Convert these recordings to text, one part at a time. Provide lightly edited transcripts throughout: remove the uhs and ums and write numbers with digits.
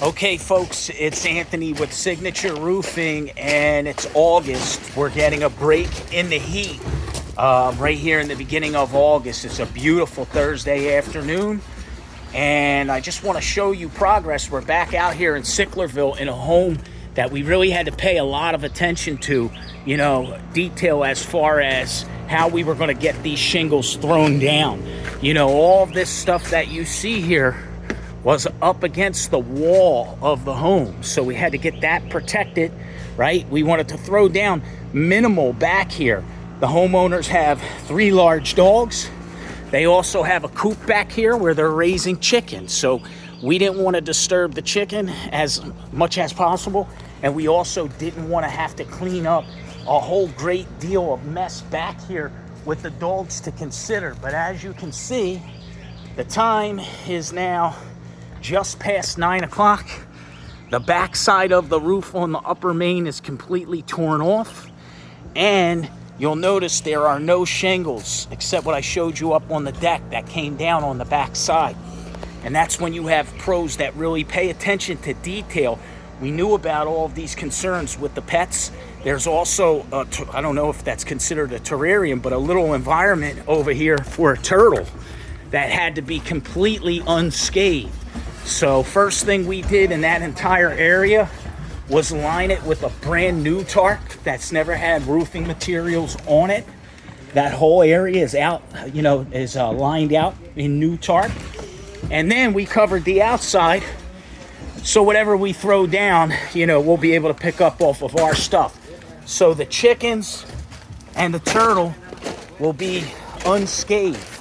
Okay, folks, it's Anthony with Signature Roofing, and it's August. We're getting a break in the heat right here in the beginning of August. It's a beautiful Thursday afternoon, and I just want to show you progress. We're back out here in Sicklerville in a home that we really had to pay a lot of attention to, detail as far as how we were going to get these shingles thrown down. All this stuff that you see here was up against the wall of the home. So we had to get that protected, right? We wanted to throw down minimal back here. The homeowners have 3 large dogs. They also have a coop back here where they're raising chickens. So we didn't want to disturb the chicken as much as possible. And we also didn't want to have to clean up a whole great deal of mess back here with the dogs to consider. But as you can see, the time is now just past 9 o'clock. The back side of the roof on the upper main is completely torn off, and you'll notice there are no shingles except what I showed you up on the deck that came down on the back side. And that's when you have pros that really pay attention to detail. We knew about all of these concerns with the pets. There's also I don't know if that's considered a terrarium, but a little environment over here for a turtle that had to be completely unscathed. So first thing we did in that entire area was line it with a brand new tarp that's never had roofing materials on it. That whole area is out, is lined out in new tarp. And then we covered the outside, so whatever we throw down, we'll be able to pick up off of our stuff. So the chickens and the turtle will be unscathed.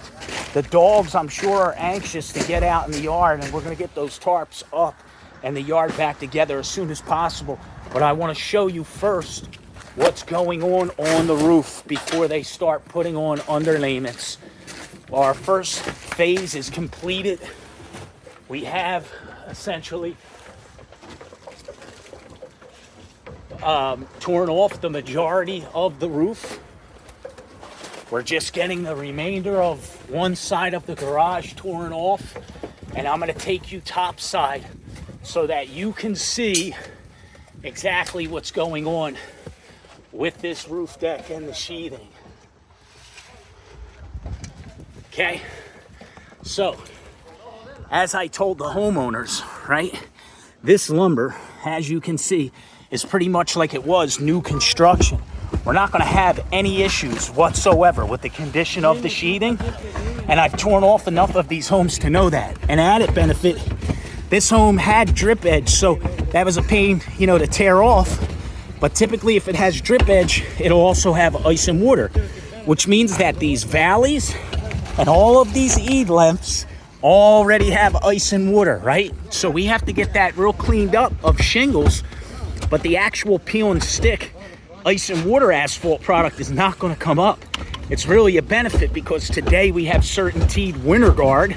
The dogs, I'm sure, are anxious to get out in the yard, and we're going to get those tarps up and the yard back together as soon as possible. But I want to show you first what's going on the roof before they start putting on underlayments. Our first phase is completed. We have essentially torn off the majority of the roof. We're just getting the remainder of one side of the garage torn off, and I'm going to take you top side so that you can see exactly what's going on with this roof deck and the sheathing. Okay, so as I told the homeowners, right, this lumber, as you can see, is pretty much like it was new construction. We're not going to have any issues whatsoever with the condition of the sheathing, and I've torn off enough of these homes to know that. An added benefit, this home had drip edge, so that was a pain, to tear off. But typically, if it has drip edge, it'll also have ice and water, which means that these valleys and all of these eave lengths already have ice and water, right? So we have to get that real cleaned up of shingles, but the actual peel and stick ice and water asphalt product is not going to come up. It's really a benefit because today we have CertainTeed WinterGuard,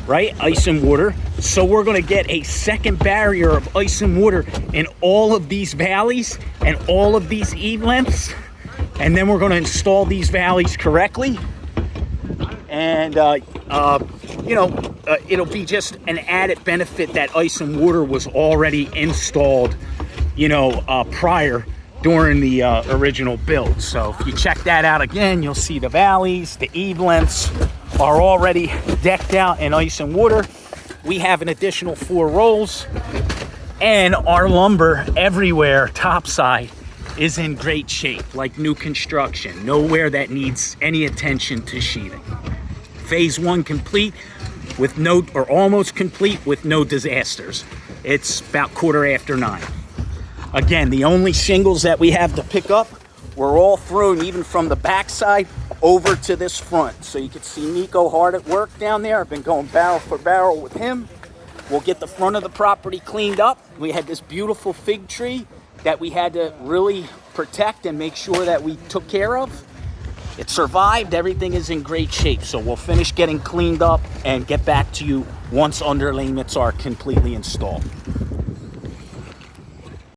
right? Ice and water. So we're going to get a second barrier of ice and water in all of these valleys and all of these eave lengths. And then we're going to install these valleys correctly. And, it'll be just an added benefit that ice and water was already installed, prior during the original build. So if you check that out again, you'll see the valleys, the eave lengths are already decked out in ice and water. We have an additional 4 rolls, and our lumber everywhere topside is in great shape, like new construction. Nowhere that needs any attention to sheathing. Phase 1 complete with almost complete with no disasters. It's about 9:15. Again, the only shingles that we have to pick up were all thrown, even from the backside over to this front. So you can see Nico hard at work down there. I've been going barrel for barrel with him. We'll get the front of the property cleaned up. We had this beautiful fig tree that we had to really protect and make sure that we took care of. It survived. Everything is in great shape. So we'll finish getting cleaned up and get back to you once underlayments are completely installed.